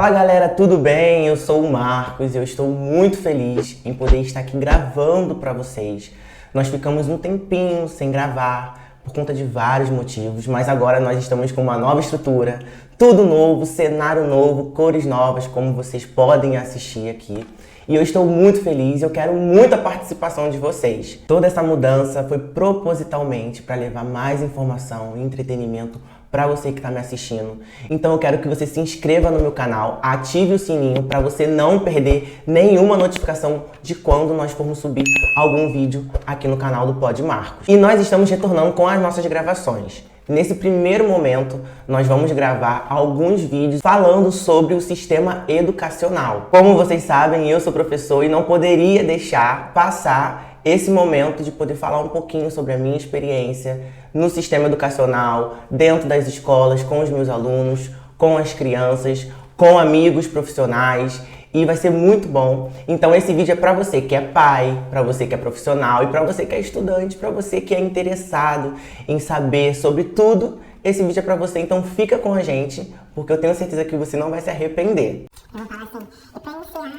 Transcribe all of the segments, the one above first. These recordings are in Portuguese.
Fala galera, tudo bem? Eu sou o Marcos e eu estou muito feliz em poder estar aqui gravando para vocês. Nós ficamos um tempinho sem gravar por conta de vários motivos, mas agora nós estamos com uma nova estrutura, tudo novo, cenário novo, cores novas, como vocês podem assistir aqui. E eu estou muito feliz, eu quero muita participação de vocês. Toda essa mudança foi propositalmente para levar mais informação e entretenimento para você que está me assistindo. Então eu quero que você se inscreva no meu canal, ative o sininho para você não perder nenhuma notificação de quando nós formos subir algum vídeo aqui no canal do Pod Marcos. E nós estamos retornando com as nossas gravações. Nesse primeiro momento, nós vamos gravar alguns vídeos falando sobre o sistema educacional. Como vocês sabem, eu sou professor e não poderia deixar passar esse momento de poder falar um pouquinho sobre a minha experiência no sistema educacional, dentro das escolas, com os meus alunos, com as crianças, com amigos profissionais. E vai ser muito bom. Então esse vídeo é para você que é pai, para você que é profissional e para você que é estudante, para você que é interessado em saber sobre tudo. Esse vídeo é para você, então fica com a gente, porque eu tenho certeza que você não vai se arrepender. Eu vou falar assim, e para iniciar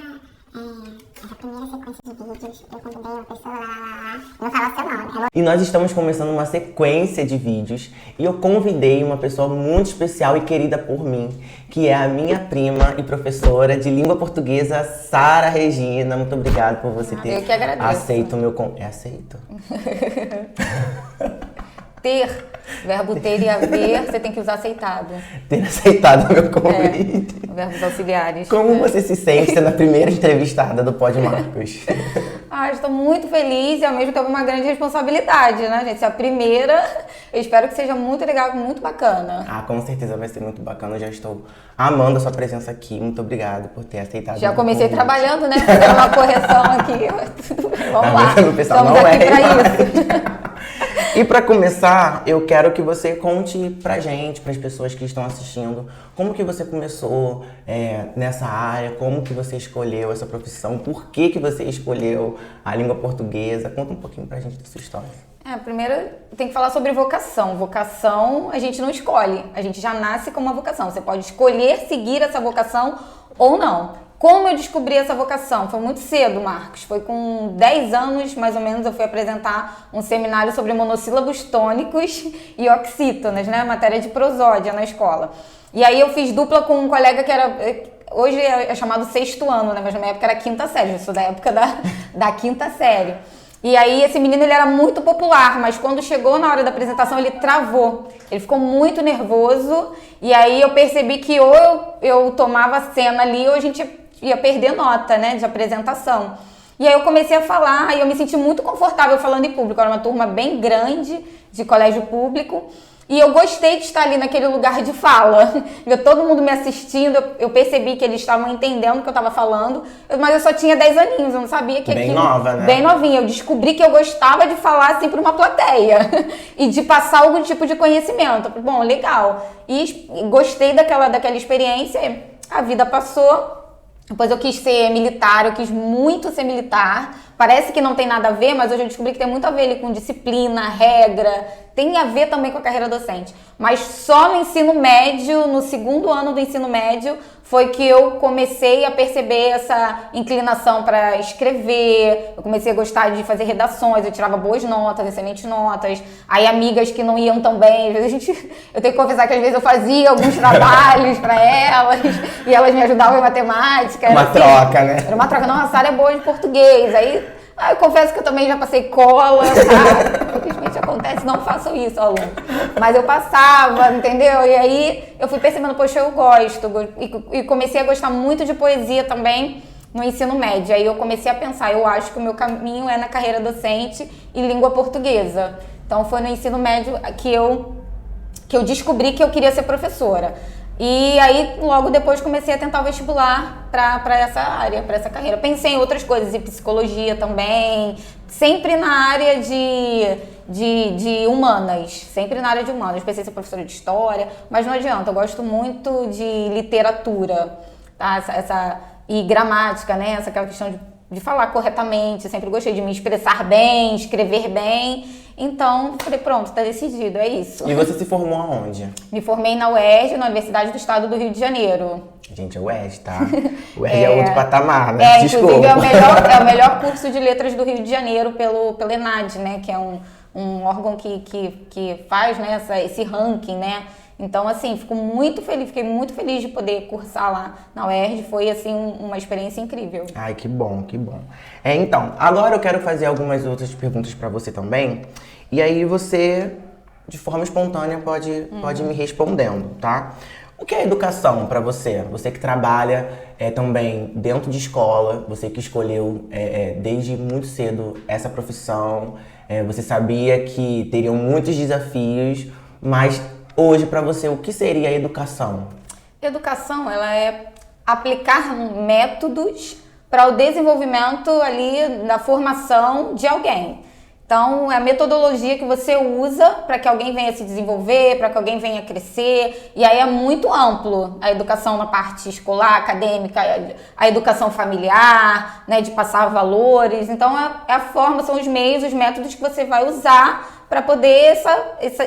essa primeira sequência de vídeos, eu convidei uma pessoa lá, eu vou falar seu nome. E nós estamos começando uma sequência de vídeos e eu convidei uma pessoa muito especial e querida por mim, que é a minha prima e professora de língua portuguesa, Sara Regina. Muito obrigada por você ter aceito o meu convite. É aceito? Ter, verbo ter e haver, você tem que usar aceitado. Ter aceitado o meu convite. Verbos auxiliares. Como você se sente sendo a primeira entrevistada do Pod Marcos? Estou muito feliz e ao mesmo tempo uma grande responsabilidade, né, gente? Se é a primeira, eu espero que seja muito legal, muito bacana. Com certeza vai ser muito bacana. Eu já estou amando a sua presença aqui. Muito obrigado por ter aceitado. Já comecei trabalhando, né? Fazendo uma correção aqui. Vamos lá. O pessoal estamos não aqui é para isso. E para começar, eu quero que você conte pra gente, para as pessoas que estão assistindo, como que você começou nessa área, como que você escolheu essa profissão, por que que você escolheu a língua portuguesa. Conta um pouquinho pra gente da sua história. Primeiro tem que falar sobre vocação. Vocação a gente não escolhe, a gente já nasce com uma vocação. Você pode escolher seguir essa vocação ou não. Como eu descobri essa vocação? Foi muito cedo, Marcos. Foi com 10 anos, mais ou menos, eu fui apresentar um seminário sobre monossílabos tônicos e oxítonas, né? Matéria de prosódia na escola. E aí eu fiz dupla com um colega que era... Hoje é chamado sexto ano, né? Mas na minha época era quinta série. Eu sou da época da quinta série. E aí esse menino, ele era muito popular, mas quando chegou na hora da apresentação, ele travou. Ele ficou muito nervoso. E aí eu percebi que ou eu tomava a cena ali, ou a gente ia perder nota, né, de apresentação. E aí eu comecei a falar e eu me senti muito confortável falando em público. Era uma turma bem grande de colégio público. E eu gostei de estar ali naquele lugar de fala. Todo mundo me assistindo, eu percebi que eles estavam entendendo o que eu estava falando, mas eu só tinha 10 aninhos, eu não sabia que bem aquilo... nova, né? Bem novinha. Eu descobri que eu gostava de falar assim para uma plateia e de passar algum tipo de conhecimento. Bom, legal. E gostei daquela experiência, a vida passou. Depois eu quis ser militar, eu quis muito ser militar. Parece que não tem nada a ver, mas hoje eu descobri que tem muito a ver ali com disciplina, regra, tem a ver também com a carreira docente. Mas só no ensino médio, no segundo ano do ensino médio, foi que eu comecei a perceber essa inclinação para escrever. Eu comecei a gostar de fazer redações, eu tirava boas notas, excelentes notas. Aí amigas que não iam tão bem, às vezes eu tenho que confessar que às vezes eu fazia alguns trabalhos para elas e elas me ajudavam em matemática. Uma troca, né? Era uma troca. Nossa, a área é boa de português. Aí eu confesso que eu também já passei cola, tá? Infelizmente acontece, não façam isso, aluno. Mas eu passava, entendeu? E aí eu fui percebendo, poxa, eu gosto. E comecei a gostar muito de poesia também no ensino médio. Aí eu comecei a pensar, eu acho que o meu caminho é na carreira docente e língua portuguesa. Então foi no ensino médio que eu descobri que eu queria ser professora. E aí, logo depois, comecei a tentar o vestibular para essa área, para essa carreira. Pensei em outras coisas, em psicologia também, sempre na área de humanas, sempre na área de humanas. Pensei em ser professora de história, mas não adianta, eu gosto muito de literatura, tá? E gramática, né? Aquela questão de falar corretamente, sempre gostei de me expressar bem, escrever bem. Então, falei, pronto, tá decidido, é isso. E você se formou aonde? Me formei na UERJ, na Universidade do Estado do Rio de Janeiro. Gente, é o UERJ, tá? O UERJ é outro patamar, né? Inclusive é o melhor curso de letras do Rio de Janeiro pelo ENAD, né? Que é um órgão que faz, né, esse ranking, né? Então, assim, fiquei muito feliz de poder cursar lá na UERJ. Foi, assim, uma experiência incrível. Ai, que bom, que bom. Então, agora eu quero fazer algumas outras perguntas pra você também. E aí você, de forma espontânea, pode me respondendo, tá? O que é educação pra você? Você que trabalha também dentro de escola, você que escolheu desde muito cedo essa profissão, você sabia que teriam muitos desafios, mas hoje, para você, o que seria a educação? Educação, ela é aplicar métodos para o desenvolvimento ali da formação de alguém. Então, é a metodologia que você usa para que alguém venha se desenvolver, para que alguém venha crescer. E aí é muito amplo a educação na parte escolar, acadêmica, a educação familiar, né, de passar valores. Então, é a forma, são os meios, os métodos que você vai usar para poder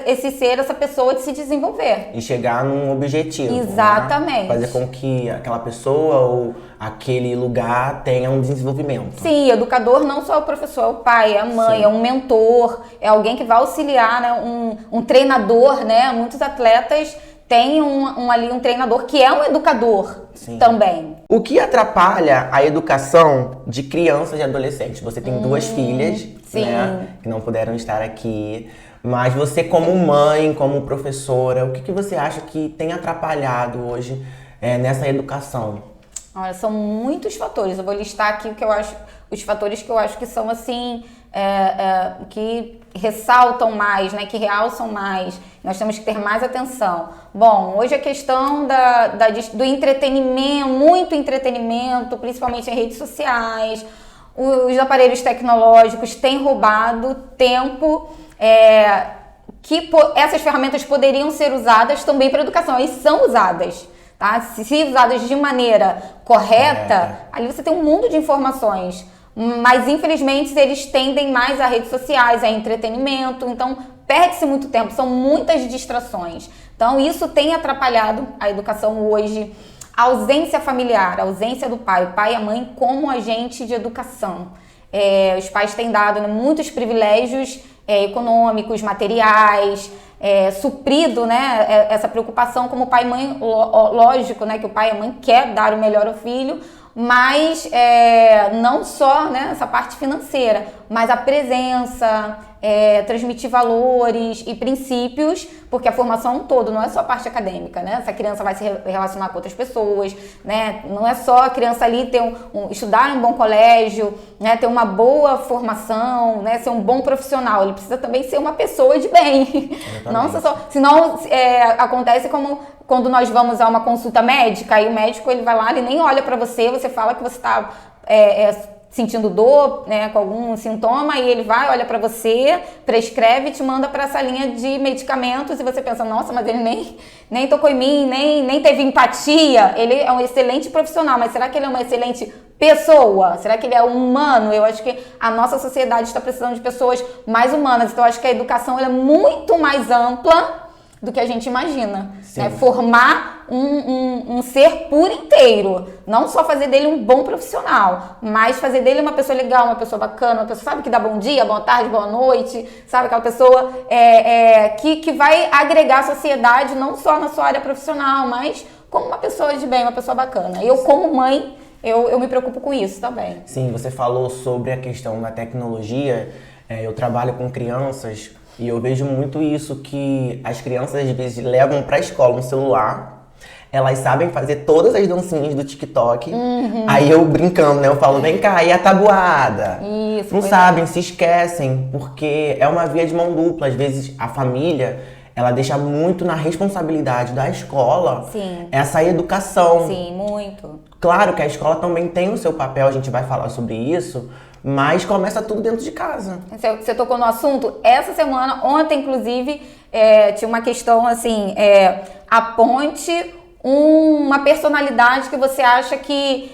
essa pessoa de se desenvolver. E chegar num objetivo. Exatamente. Né? Fazer com que aquela pessoa ou aquele lugar tenha um desenvolvimento. Sim, educador não só é o professor, é o pai, é a mãe, sim, é um mentor, é alguém que vai auxiliar, né? Um treinador, né? Muitos atletas têm um treinador que é um educador, sim, também. O que atrapalha a educação de crianças e adolescentes? Você tem duas filhas, sim, né, que não puderam estar aqui, mas você como mãe, como professora, o que você acha que tem atrapalhado hoje nessa educação? Olha, são muitos fatores. Eu vou listar aqui os fatores que eu acho que são assim, que ressaltam mais, né, que realçam mais. Nós temos que ter mais atenção. Bom, hoje a questão do entretenimento, muito entretenimento, principalmente em redes sociais, os aparelhos tecnológicos têm roubado tempo que essas ferramentas poderiam ser usadas também para educação, e são usadas. Tá? Se usadas de maneira correta, ali você tem um mundo de informações. Mas, infelizmente, eles tendem mais a redes sociais, a entretenimento. Então, perde-se muito tempo. São muitas distrações. Então, isso tem atrapalhado a educação hoje. A ausência familiar, a ausência do pai. O pai e a mãe como agente de educação. Os pais têm dado, né, muitos privilégios econômicos, materiais, suprido, né, essa preocupação como pai e mãe, lógico, né, que o pai e a mãe quer dar o melhor ao filho, mas não só, né, essa parte financeira, mas a presença, transmitir valores e princípios, porque a formação é um todo, não é só a parte acadêmica, né? Essa criança vai se relacionar com outras pessoas, né? Não é só a criança ali ter estudar em um bom colégio, né? Ter uma boa formação, né? Ser um bom profissional. Ele precisa também ser uma pessoa de bem. Não só, senão acontece como quando nós vamos a uma consulta médica, e o médico ele vai lá, ele nem olha para você, você fala que você está sentindo dor, né, com algum sintoma, e ele vai, olha pra você, prescreve e te manda pra essa linha de medicamentos, e você pensa, nossa, mas ele nem tocou em mim, nem teve empatia. Ele é um excelente profissional, mas será que ele é uma excelente pessoa? Será que ele é humano? Eu acho que a nossa sociedade está precisando de pessoas mais humanas, então eu acho que a educação ela é muito mais ampla do que a gente imagina, né? Formar um ser por inteiro, não só fazer dele um bom profissional, mas fazer dele uma pessoa legal, uma pessoa bacana, uma pessoa, sabe, que dá bom dia, boa tarde, boa noite, sabe, aquela pessoa que vai agregar a sociedade não só na sua área profissional, mas como uma pessoa de bem, uma pessoa bacana. Eu, como mãe, eu me preocupo com isso também. Sim, você falou sobre a questão da tecnologia. Eu trabalho com crianças e eu vejo muito isso, que as crianças às vezes levam pra escola um celular, elas sabem fazer todas as dancinhas do TikTok, aí eu brincando, né, eu falo, vem cá, e a tabuada? Isso, não sabem, se esquecem, porque é uma via de mão dupla. Às vezes a família, ela deixa muito na responsabilidade da escola, sim, essa educação. Sim, muito. Claro que a escola também tem o seu papel, a gente vai falar sobre isso, mas começa tudo dentro de casa. Você tocou no assunto. Essa semana, ontem inclusive, tinha uma questão assim, aponte uma personalidade que você acha que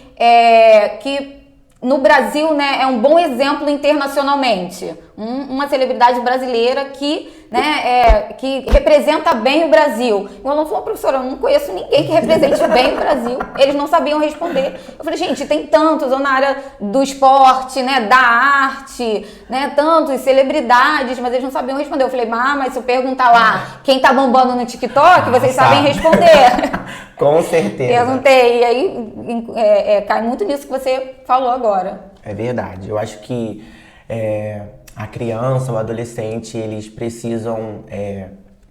no Brasil, né, é um bom exemplo internacionalmente. uma celebridade brasileira que, né, que representa bem o Brasil. O aluno falou, professora, eu não conheço ninguém que represente bem o Brasil. Eles não sabiam responder. Eu falei, gente, tem tantos, ou na área do esporte, né, da arte, né, tantos celebridades, mas eles não sabiam responder. Eu falei, mas se eu perguntar lá quem tá bombando no TikTok, vocês sabem responder. Com certeza. Perguntei, e aí cai muito nisso que você falou agora. É verdade. Eu acho que a criança, o adolescente, eles precisam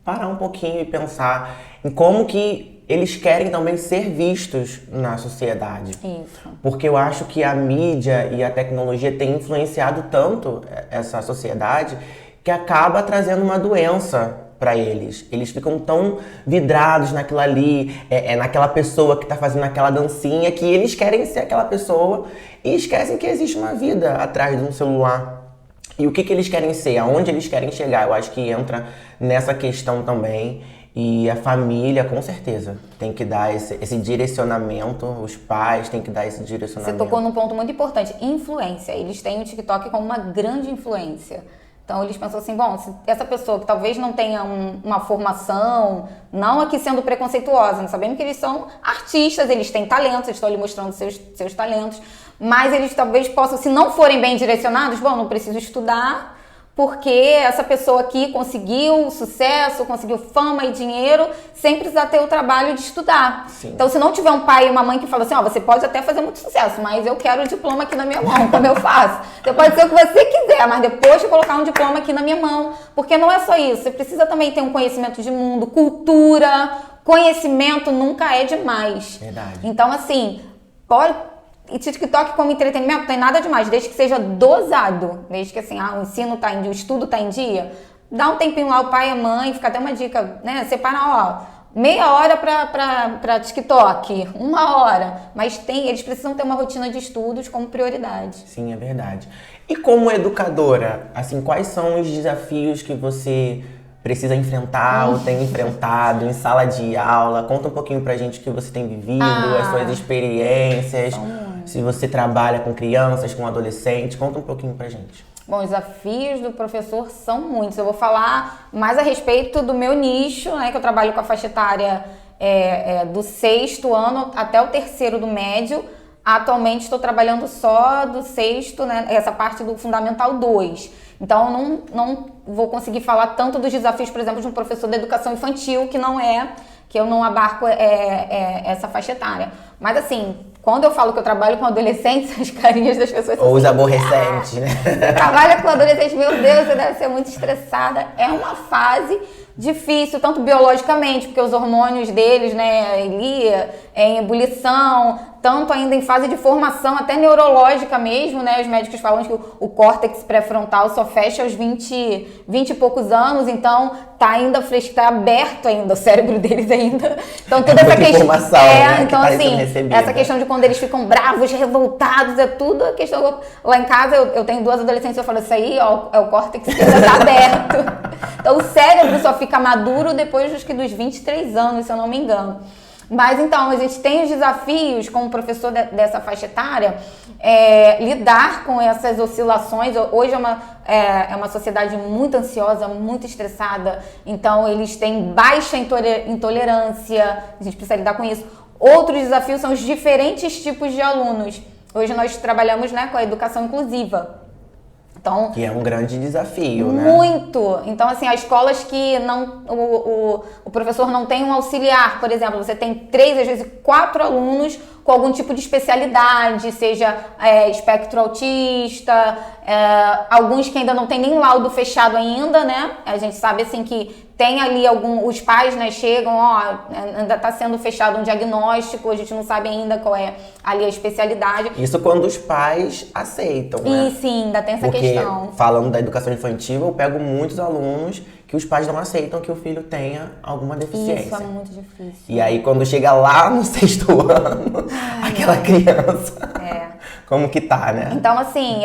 parar um pouquinho e pensar em como que eles querem também ser vistos na sociedade. Isso. Porque eu acho que a mídia e a tecnologia têm influenciado tanto essa sociedade que acaba trazendo uma doença para eles. Eles ficam tão vidrados naquilo ali, naquela pessoa que tá fazendo aquela dancinha, que eles querem ser aquela pessoa e esquecem que existe uma vida atrás de um celular. E o que eles querem ser, aonde eles querem chegar, eu acho que entra nessa questão também. E a família, com certeza, tem que dar esse direcionamento, os pais têm que dar esse direcionamento. Você tocou num ponto muito importante, influência. Eles têm o TikTok como uma grande influência. Então eles pensam assim, bom, se essa pessoa que talvez não tenha uma formação, não aqui sendo preconceituosa, não sabendo que eles são artistas, eles têm talentos, eles estão ali mostrando seus talentos, mas eles talvez possam, se não forem bem direcionados, bom, não preciso estudar, porque essa pessoa aqui conseguiu sucesso, conseguiu fama e dinheiro sem precisar ter o trabalho de estudar. Sim. Então, se não tiver um pai e uma mãe que falam assim, você pode até fazer muito sucesso, mas eu quero o diploma aqui na minha mão, como eu faço. Você pode ser o que você quiser, mas depois de colocar um diploma aqui na minha mão, porque não é só isso, você precisa também ter um conhecimento de mundo, cultura, conhecimento nunca é demais. Verdade. Então, assim, e TikTok como entretenimento não tem nada demais, desde que seja dosado, desde que assim, o ensino tá em dia, o estudo tá em dia, dá um tempinho lá o pai e a mãe, fica até uma dica, né, separa, meia hora pra TikTok, 1 hora, mas eles precisam ter uma rotina de estudos como prioridade. Sim, é verdade. E como educadora, assim, quais são os desafios que você precisa enfrentar ou tem enfrentado em sala de aula? Conta um pouquinho pra gente o que você tem vivido, as suas experiências, se você trabalha com crianças, com adolescentes, conta um pouquinho pra gente. Bom, os desafios do professor são muitos. Eu vou falar mais a respeito do meu nicho, né, que eu trabalho com a faixa etária do 6º ano até o 3º do médio. Atualmente estou trabalhando só do 6º, né, essa parte do Fundamental 2. Então, eu não vou conseguir falar tanto dos desafios, por exemplo, de um professor de educação infantil, que eu não abarco essa faixa etária. Mas, assim, quando eu falo que eu trabalho com adolescentes, as carinhas das pessoas... Ou os aborrecentes, né? Você trabalha com adolescentes, meu Deus, você deve ser muito estressada. É uma fase difícil, tanto biologicamente, porque os hormônios deles, né, em ebulição, tanto ainda em fase de formação, até neurológica mesmo, né, os médicos falam que o córtex pré-frontal só fecha aos 20 e poucos anos, então tá ainda fresco, tá aberto ainda, o cérebro deles ainda. Então toda essa questão, né, então assim, essa questão de quando eles ficam bravos, revoltados, é tudo a questão. Lá em casa eu tenho 2 adolescentes, eu falo, isso aí é o córtex que ainda tá aberto. Então o cérebro só fica maduro depois dos 23 anos, se eu não me engano. Mas então, a gente tem os desafios como professor dessa faixa etária, lidar com essas oscilações. Hoje é uma sociedade muito ansiosa, muito estressada, então eles têm baixa intolerância, a gente precisa lidar com isso. Outros desafios são os diferentes tipos de alunos. Hoje nós trabalhamos, né, com a educação inclusiva. Então, que é um grande desafio, né? Muito! Então, assim, as escolas que o professor não tem um auxiliar, por exemplo, você tem 3, às vezes 4 alunos com algum tipo de especialidade, seja espectro autista, alguns que ainda não tem nem laudo fechado ainda, né? A gente sabe, assim, que tem ali os pais, né, chegam, ainda está sendo fechado um diagnóstico, a gente não sabe ainda qual é ali a especialidade. Isso quando os pais aceitam, né? E sim, ainda tem essa questão. Porque, falando da educação infantil, eu pego muitos alunos que os pais não aceitam que o filho tenha alguma deficiência. Isso é muito difícil. E aí, quando chega lá no 6º ano, aquela criança... Como que tá, né? Então, assim,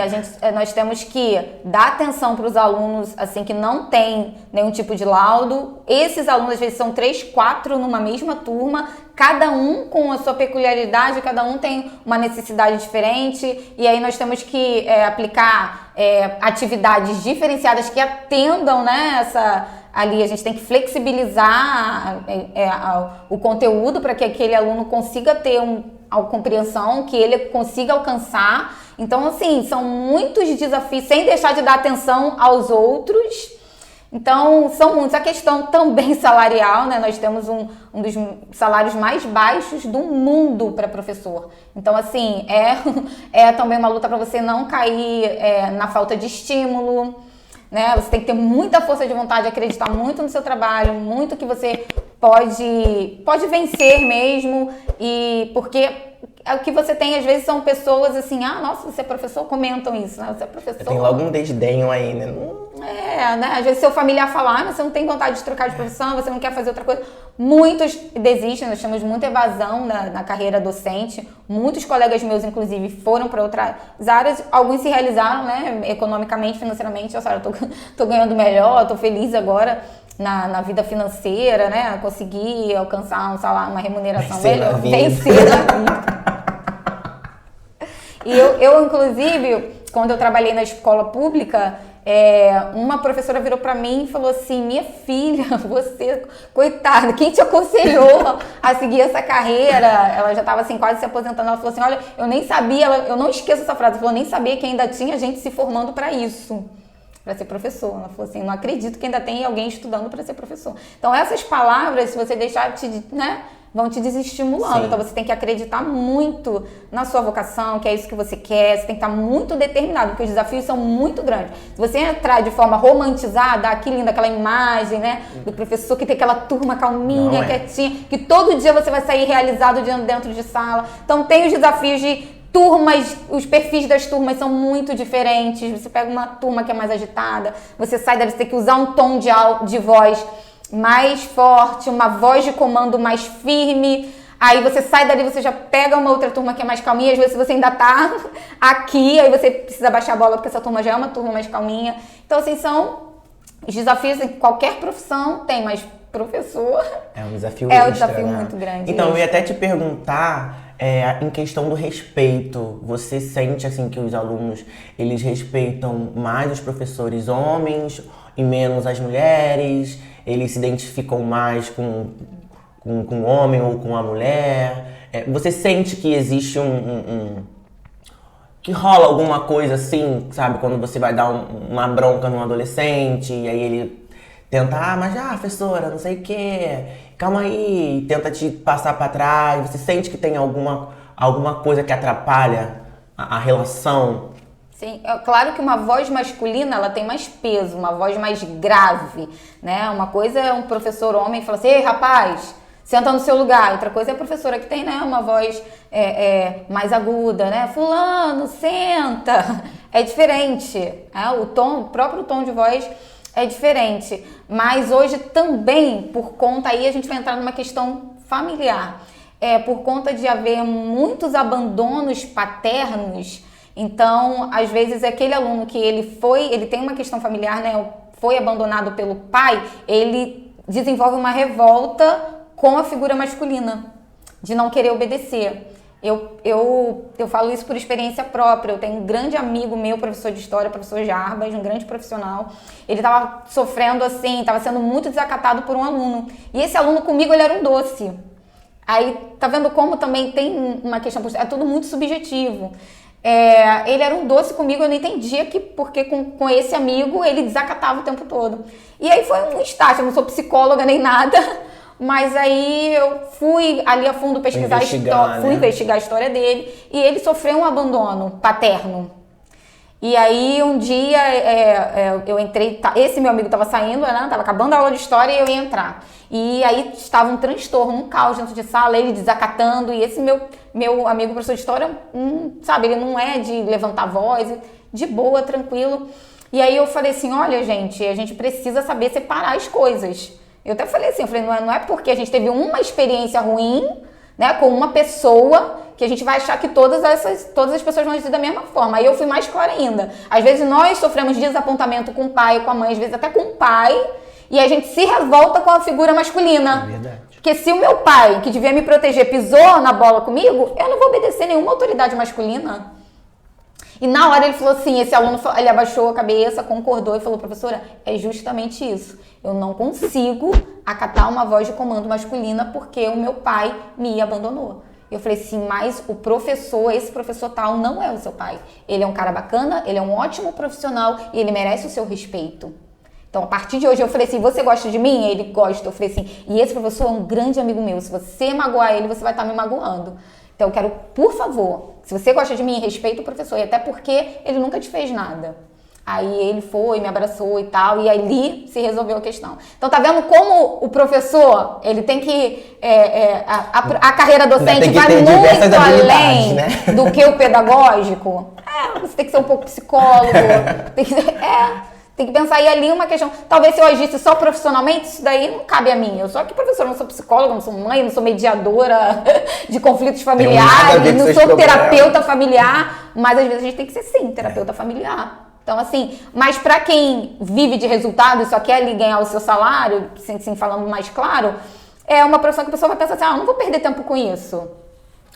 nós temos que dar atenção para os alunos, assim, que não tem nenhum tipo de laudo. Esses alunos, às vezes, são 3, 4 numa mesma turma. cada um com a sua peculiaridade, cada um tem uma necessidade diferente, e aí nós temos que aplicar atividades diferenciadas que atendam, né, ali a gente tem que flexibilizar o conteúdo para que aquele aluno consiga ter a compreensão, que ele consiga alcançar. Então, assim, são muitos desafios, sem deixar de dar atenção aos outros. Então, são muitos. A questão também salarial, né? Nós temos um dos salários mais baixos do mundo para professor. Então, assim, é também uma luta para você não cair na falta de estímulo, né? Você tem que ter muita força de vontade, acreditar muito no seu trabalho, muito que você pode vencer mesmo, e porque o que você tem às vezes são pessoas assim, nossa, você é professor, comentam isso, né? Você é professor. Tem logo um desdenho aí, né? Né? Às vezes seu familiar fala, mas você não tem vontade de trocar de profissão, você não quer fazer outra coisa. Muitos desistem, nós temos muita evasão na carreira docente. Muitos colegas meus, inclusive, foram para outras áreas. Alguns se realizaram, né, economicamente, financeiramente. Eu tô ganhando melhor, tô feliz agora na vida financeira, né? Consegui alcançar um salário, uma remuneração melhor. Vencer na vida. E eu, inclusive, quando eu trabalhei na escola pública, uma professora virou pra mim e falou assim, minha filha, você, coitada, quem te aconselhou a seguir essa carreira? Ela já estava assim, quase se aposentando. Ela falou assim, olha, eu nem sabia, eu não esqueço essa frase, ela falou, nem sabia que ainda tinha gente se formando para isso, para ser professor. Ela falou assim, não acredito que ainda tem alguém estudando para ser professor. Então essas palavras, se você deixar, vão te desestimulando. Sim. Então você tem que acreditar muito na sua vocação, que é isso que você quer. Você tem que estar muito determinado, porque os desafios são muito grandes. Se você entrar de forma romantizada, que linda aquela imagem, né, do professor que tem aquela turma calminha, quietinha, que todo dia você vai sair realizado dentro de sala. Então tem os desafios de turmas, os perfis das turmas são muito diferentes. Você pega uma turma que é mais agitada, você sai, deve ter que usar um tom de voz mais forte, uma voz de comando mais firme. Aí você sai dali, você já pega uma outra turma que é mais calminha. Às vezes você ainda tá aqui, aí você precisa baixar a bola porque essa turma já é uma turma mais calminha. Então, assim, são os desafios em qualquer profissão tem, mas professor é um desafio um desafio muito grande. Então, eu ia até te perguntar em questão do respeito. Você sente assim que os alunos, eles respeitam mais os professores homens e menos as mulheres? Eles se identificam mais com o homem ou com a mulher? Você sente que existe que rola alguma coisa assim, sabe? Quando você vai dar uma bronca num adolescente e aí ele tenta, mas professora, não sei o quê, calma aí, tenta te passar pra trás. Você sente que tem alguma coisa que atrapalha a relação? Sim, é claro que uma voz masculina, ela tem mais peso, uma voz mais grave, né? Uma coisa é um professor homem que fala assim, ei, rapaz, senta no seu lugar. Outra coisa é a professora que tem, né, uma voz mais aguda, né? Fulano, senta. É diferente, o próprio tom de voz é diferente. Mas hoje também, por conta, aí a gente vai entrar numa questão familiar. Por conta de haver muitos abandonos paternos. Então, às vezes, aquele aluno que ele tem uma questão familiar, né, foi abandonado pelo pai, ele desenvolve uma revolta com a figura masculina, de não querer obedecer. Eu falo isso por experiência própria. Eu tenho um grande amigo meu, professor de história, professor Jarbas, um grande profissional. Ele estava sofrendo assim, estava sendo muito desacatado por um aluno. E esse aluno comigo, ele era um doce. Aí, tá vendo como também tem uma questão, é tudo muito subjetivo. Ele era um doce comigo, eu não entendia porque com esse amigo ele desacatava o tempo todo. E aí foi um estágio, eu não sou psicóloga nem nada, mas aí eu fui ali a fundo pesquisar investigar a história dele, e ele sofreu um abandono paterno. E aí um dia eu entrei, esse meu amigo estava saindo, né, estava acabando a aula de história e eu ia entrar. E aí estava um transtorno, um caos dentro de sala, ele desacatando, e esse meu amigo professor de história, sabe, ele não é de levantar a voz, de boa, tranquilo. E aí eu falei assim, olha gente, a gente precisa saber separar as coisas. Eu até falei assim, não é porque a gente teve uma experiência ruim, né, com uma pessoa, que a gente vai achar que todas as pessoas vão agir da mesma forma. Aí eu fui mais clara ainda. Às vezes nós sofremos desapontamento com o pai, com a mãe, às vezes até com o pai, e a gente se revolta com a figura masculina. É verdade. Porque se o meu pai, que devia me proteger, pisou na bola comigo, eu não vou obedecer nenhuma autoridade masculina. E na hora ele falou assim, esse aluno, ele abaixou a cabeça, concordou e falou, professora, é justamente isso. Eu não consigo acatar uma voz de comando masculina porque o meu pai me abandonou. Eu falei assim, mas o professor, esse professor tal, não é o seu pai. Ele é um cara bacana, ele é um ótimo profissional e ele merece o seu respeito. Então, a partir de hoje, eu falei assim, você gosta de mim? Ele gosta. Eu falei assim, e esse professor é um grande amigo meu. Se você magoar ele, você vai estar me magoando. Então, eu quero, por favor, se você gosta de mim, respeita o professor. E até porque ele nunca te fez nada. Aí ele foi, me abraçou e tal, e ali se resolveu a questão. Então, tá vendo como o professor, ele tem que... a carreira docente vai muito além, né, do que o pedagógico. Você tem que ser um pouco psicólogo, tem que pensar, e ali uma questão, talvez se eu agisse só profissionalmente, isso daí não cabe a mim. Eu sou aqui professora, não sou psicóloga, não sou mãe, não sou mediadora de conflitos familiares, não sou terapeuta familiar, mas às vezes a gente tem que ser sim, terapeuta familiar. Então assim, mas pra quem vive de resultado e só quer ali ganhar o seu salário, assim, falando mais claro, é uma profissão que a pessoa vai pensar assim, eu não vou perder tempo com isso.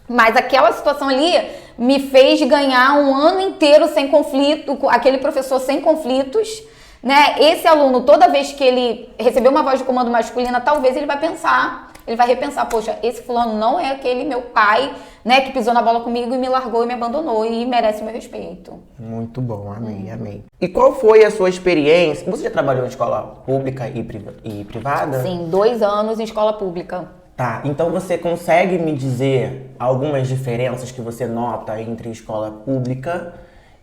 Mas aquela situação ali me fez ganhar um ano inteiro sem conflito, aquele professor sem conflitos, né? Esse aluno, toda vez que ele receber uma voz de comando masculina, talvez ele vai pensar, ele vai repensar, poxa, esse fulano não é aquele meu pai, né, que pisou na bola comigo e me largou e me abandonou e merece o meu respeito. Muito bom, amei, amei. E qual foi a sua experiência? Você já trabalhou em escola pública e privada? Sim, 2 anos em escola pública. Tá, então você consegue me dizer algumas diferenças que você nota entre a escola pública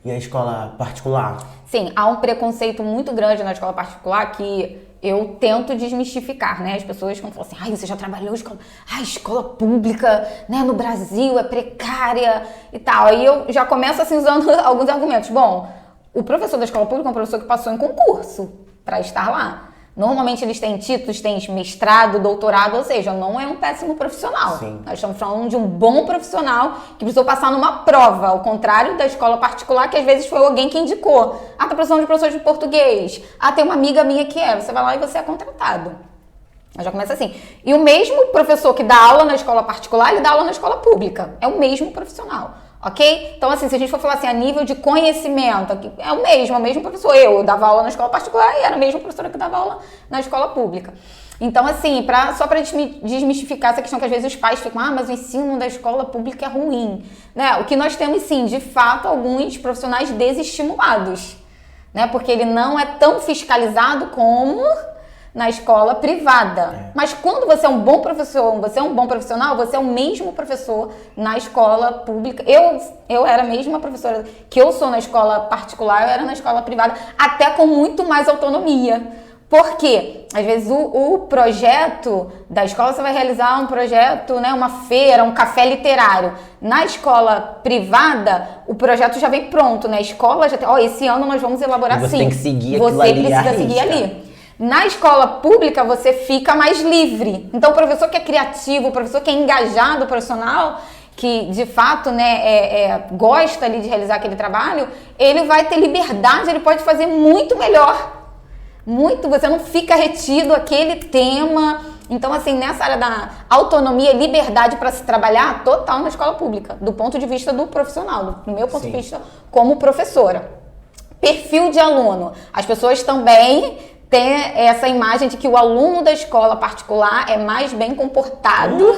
e a escola particular? Sim, há um preconceito muito grande na escola particular que eu tento desmistificar, né? As pessoas quando falam assim, ai, você já trabalhou em escola... Ai, escola pública, né, no Brasil é precária e tal. Aí eu já começo assim usando alguns argumentos. Bom, o professor da escola pública é um professor que passou em concurso para estar lá. Normalmente eles têm títulos, têm mestrado, doutorado, ou seja, não é um péssimo profissional. Sim. Nós estamos falando de um bom profissional que precisou passar numa prova, ao contrário da escola particular, que às vezes foi alguém que indicou. Ah, tá precisando de professor de português. Ah, tem uma amiga minha que é. Você vai lá e você é contratado. Já começa assim. E o mesmo professor que dá aula na escola particular, ele dá aula na escola pública. É o mesmo profissional. Ok? Então, assim, se a gente for falar assim, a nível de conhecimento, é o mesmo professor. Eu dava aula na escola particular e era a mesma professora que dava aula na escola pública. Então, assim, só para desmistificar essa questão que às vezes os pais ficam, mas o ensino da escola pública é ruim. Né? O que nós temos, sim, de fato, alguns profissionais desestimulados. Né? Porque ele não é tão fiscalizado como na escola privada. Mas quando você é um bom professor, você é um bom profissional, você é o mesmo professor na escola pública. Eu era a mesma professora que eu sou na escola particular, eu era na escola privada, até com muito mais autonomia. Por quê? Às vezes o projeto da escola, você vai realizar um projeto, né, uma feira, um café literário. Na escola privada, o projeto já vem pronto, né? A escola já tem, esse ano nós vamos elaborar assim. Você tem que seguir aquilo ali. Você precisa seguir ali. Na escola pública, você fica mais livre. Então, o professor que é criativo, o professor que é engajado, o profissional que, de fato, né, gosta ali de realizar aquele trabalho, ele vai ter liberdade, ele pode fazer muito melhor. Você não fica retido àquele tema. Então, assim, nessa área da autonomia e liberdade para se trabalhar, total na escola pública, do ponto de vista do profissional, do meu ponto de vista como professora. Perfil de aluno. As pessoas também tem essa imagem de que o aluno da escola particular é mais bem comportado.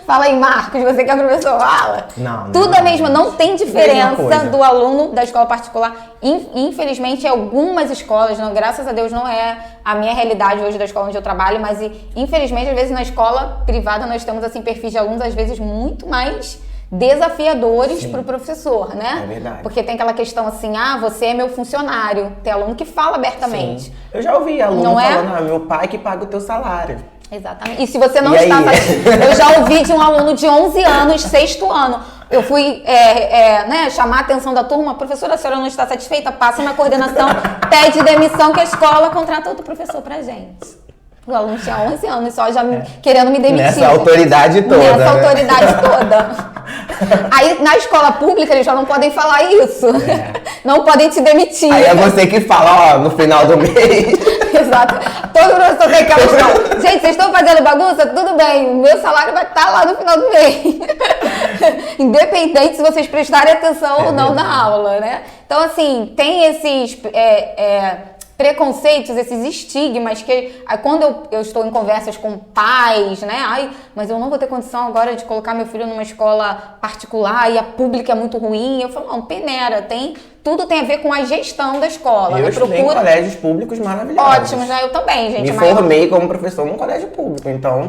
Fala aí, Marcos, você que é professor, fala. Não, tudo a mesma, não tem diferença do aluno da escola particular. Infelizmente, algumas escolas, não, graças a Deus não é a minha realidade hoje da escola onde eu trabalho, mas infelizmente, às vezes na escola privada nós temos assim perfis de alunos às vezes muito mais desafiadores para o professor, né? É verdade. Porque tem aquela questão assim, você é meu funcionário. Tem aluno que fala abertamente. Sim. Eu já ouvi aluno falando, meu pai que paga o teu salário. Exatamente. E se você não está satisfeito, eu já ouvi de um aluno de 11 anos, 6º ano. Eu fui né, chamar a atenção da turma, professora, a senhora não está satisfeita? Passa na coordenação, pede demissão que a escola contrata outro professor pra gente. O aluno tinha 11 anos só, já querendo me demitir. Nessa autoridade toda. Nessa autoridade toda. Aí, na escola pública, eles já não podem falar isso. Não podem te demitir. Aí é você que fala, no final do mês. Exato. Todo professor tem aquela questão. Gente, vocês estão fazendo bagunça? Tudo bem, o meu salário vai estar lá no final do mês. Independente se vocês prestarem atenção ou não na aula, né? Então, assim, tem esses preconceitos, esses estigmas que quando eu estou em conversas com pais, né? Ai, mas eu não vou ter condição agora de colocar meu filho numa escola particular e a pública é muito ruim. Eu falo, não, peneira, tudo tem a ver com a gestão da escola. Eu estudei em colégios públicos maravilhosos. Ótimos, né? Eu também, gente. Me formei como professor num colégio público, então...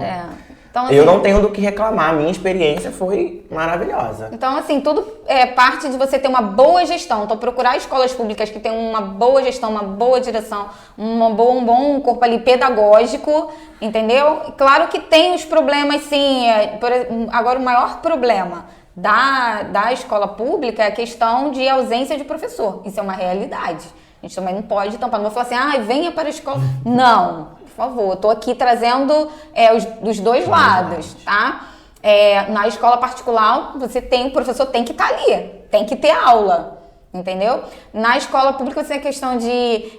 Então, assim, eu não tenho do que reclamar, a minha experiência foi maravilhosa. Então, assim, tudo é parte de você ter uma boa gestão. Então, procurar escolas públicas que tenham uma boa gestão, uma boa direção, um bom corpo ali pedagógico, entendeu? Claro que tem os problemas, sim. Agora, o maior problema da escola pública é a questão de ausência de professor. Isso é uma realidade. A gente também não pode tampar. Não vou falar assim, venha para a escola. Não. Por favor, eu tô aqui trazendo dos dois lados, tá? Na escola particular, o professor tem que estar ali, tem que ter aula, entendeu? Na escola pública, você tem a questão de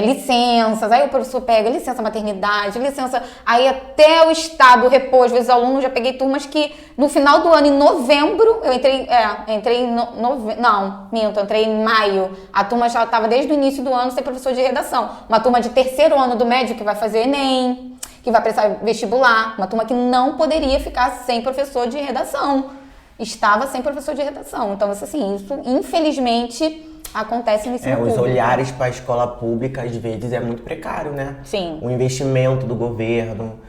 licenças, aí o professor pega licença maternidade, licença, aí até o estado, o repouso, às vezes alunos, já peguei turmas que no final do ano, em novembro, eu entrei em maio, a turma já estava desde o início do ano sem professor de redação, uma turma de terceiro ano do médio que vai fazer Enem, que vai prestar vestibular, uma turma que não poderia ficar sem professor de redação. Estava sem professor de redação. Então, assim, isso infelizmente acontece no ensino público. Os olhares para a escola pública, às vezes, é muito precário, né? Sim. O investimento do governo,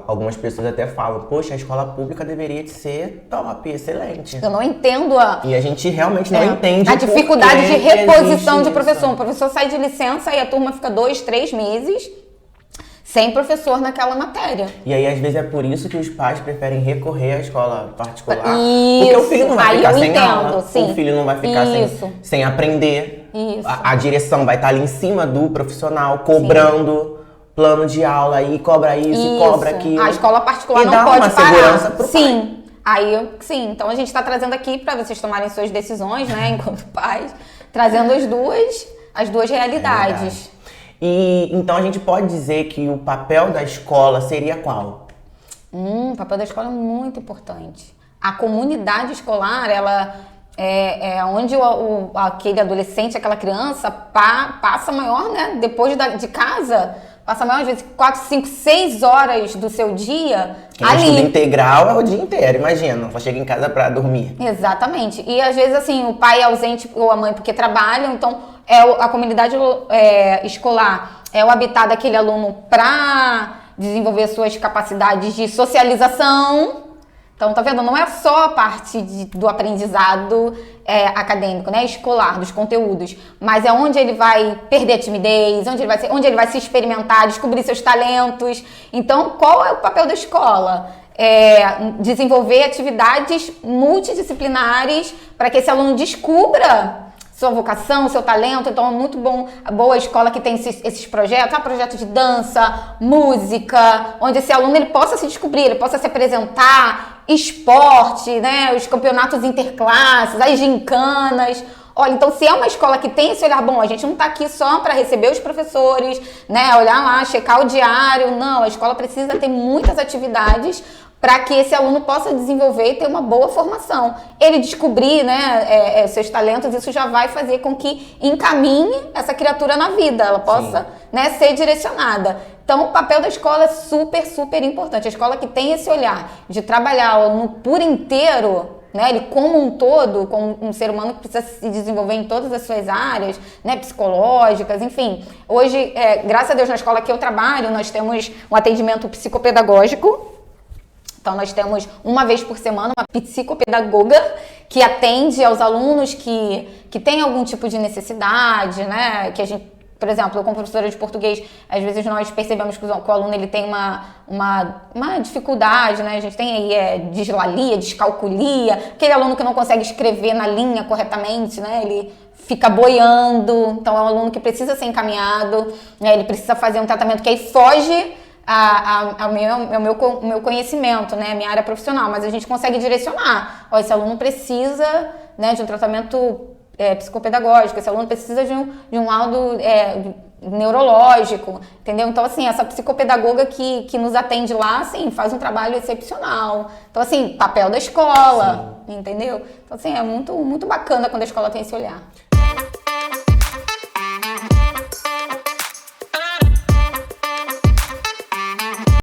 algumas pessoas até falam, poxa, a escola pública deveria ser top, excelente. Eu não entendo E a gente realmente não entende a dificuldade de reposição de professor. O professor sai de licença e a turma fica 2, 3 meses sem professor naquela matéria. E aí, às vezes, é por isso que os pais preferem recorrer à escola particular. Isso. Porque o filho não vai ficar sem aula. Sim. O filho não vai ficar sem aprender. Isso. A direção vai estar ali em cima do profissional, cobrando plano de aula, e cobra isso, e cobra aquilo. A escola particular e não dá pode uma parar. Segurança pro pai. Então a gente está trazendo aqui para vocês tomarem suas decisões, né, enquanto pais, trazendo as duas realidades. E então a gente pode dizer que o papel da escola seria qual? O papel da escola é muito importante. A comunidade escolar, ela é onde aquele adolescente, aquela criança passa maior, né? Depois de casa, passa maior, às vezes 4, 5, 6 horas do seu dia Quem ali. estuda integral é o dia inteiro, imagina, só chega em casa pra dormir. Exatamente. E às vezes, assim, o pai é ausente ou a mãe porque trabalham, então a comunidade escolar é o habitat daquele aluno para desenvolver suas capacidades de socialização. Então, tá vendo? Não é só a parte do aprendizado acadêmico, né? Escolar, dos conteúdos, mas é onde ele vai perder a timidez, onde ele vai se experimentar, descobrir seus talentos. Então, qual é o papel da escola? Desenvolver atividades multidisciplinares para que esse aluno descubra sua vocação, seu talento. Então é muito boa escola que tem esses projetos, projeto de dança, música, onde esse aluno ele possa se descobrir, ele possa se apresentar, esporte, né, os campeonatos interclasses, as gincanas. Olha, então se é uma escola que tem esse olhar bom, a gente não está aqui só para receber os professores, né, olhar lá, checar o diário, não, a escola precisa ter muitas atividades para que esse aluno possa desenvolver e ter uma boa formação. Ele descobrir, né, seus talentos, isso já vai fazer com que encaminhe essa criatura na vida, ela possa, né, ser direcionada. Então, o papel da escola é super, super importante. A escola que tem esse olhar de trabalhar o aluno por inteiro, né, ele como um todo, como um ser humano que precisa se desenvolver em todas as suas áreas, né, psicológicas, enfim. Hoje, graças a Deus, na escola que eu trabalho, nós temos um atendimento psicopedagógico. Então, nós temos uma vez por semana uma psicopedagoga que atende aos alunos que têm algum tipo de necessidade, né? Que a gente, por exemplo, eu como professora de português, às vezes nós percebemos que o aluno ele tem uma dificuldade, né? A gente tem aí dislalia, descalculia, aquele aluno que não consegue escrever na linha corretamente, né? Ele fica boiando, então é um aluno que precisa ser encaminhado, né? Ele precisa fazer um tratamento que aí foge ao meu conhecimento, né, a minha área profissional, mas a gente consegue direcionar. Ó, esse aluno precisa, né, de um tratamento psicopedagógico, esse aluno precisa de um laudo neurológico, entendeu? Então, assim, essa psicopedagoga que nos atende lá, assim, faz um trabalho excepcional. Então, assim, papel da escola, entendeu? Então, assim, é muito, muito bacana quando a escola tem esse olhar.